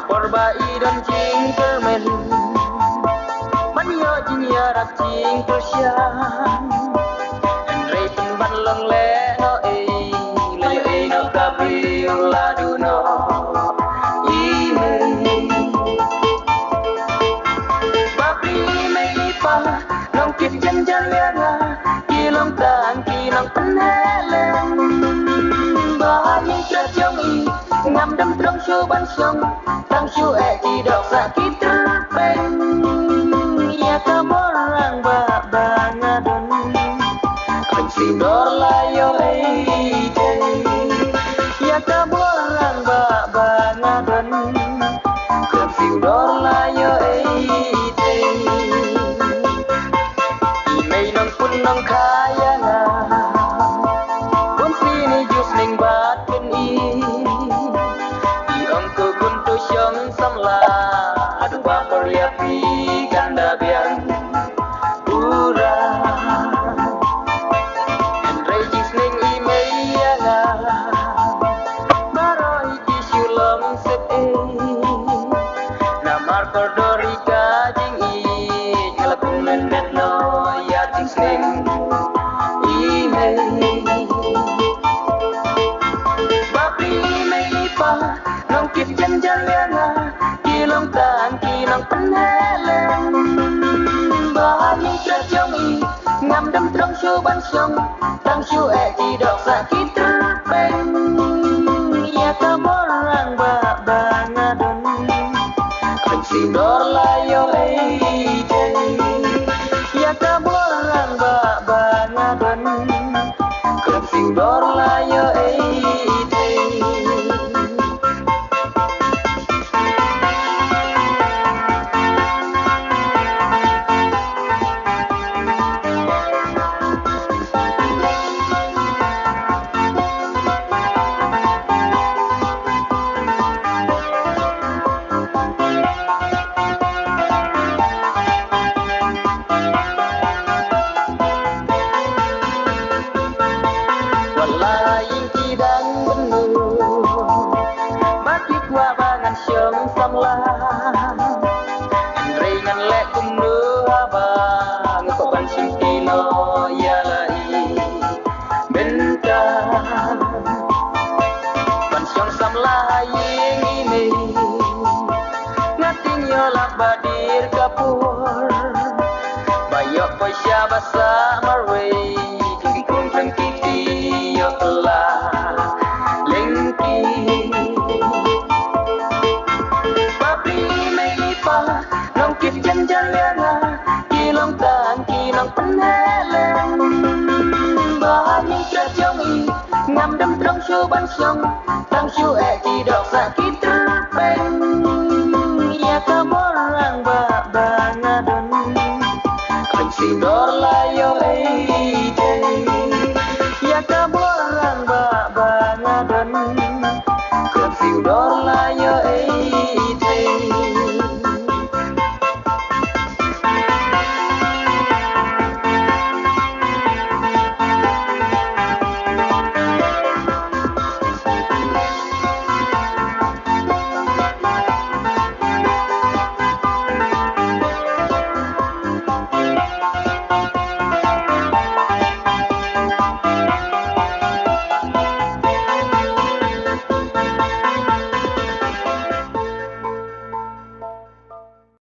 Perbai dan jing permen Manyo jing yarak jing persiang Andre tumban long le no Layo no kabiu ladu no Ime Babri me pa Long kif jan jan lianga Kilong tan kinong penheleng Bahayang terjong i Ngam đâm trong show ban sông Tang show tidak sakit terpeng Ya kaborang bangadon Pensidor layo eite Ya kaborang bangadon Pensidor layo eite Imay nang pun nang kaya nga Pun sini jus ning batin i Siyang samla Aduh bapar ya pi ganda biang Ura Andre jisning imei ya nga Baro iki syulam set Namar kordori kajing i Ngelakung nenet no ya jisning imei Babri imei pa Nong kif jan jan lianga Kilong tan kinong penheleng Bahayang terjong i Ngam đâm trong show ban sông Tang show tidak sakit terpeng Ya kaborang bangadon Pensidor layo eite Ya kaborang bangadon Pensidor layo eite Lain kidang benuh Batik wabangan syong samlang Ringan lek kumnu abang Kopan simpino yalai Bentang Pan syong samlaying ini Ngating yolak badir kapur Bayok poisya basa marway Kikikung tengkiti telah lengki Babri me pa Nong kif jan jan lianga Kilong tan kinong penheleng Bahayang terjong i Ngam đâm trong show ban sông Tang show tidak sakit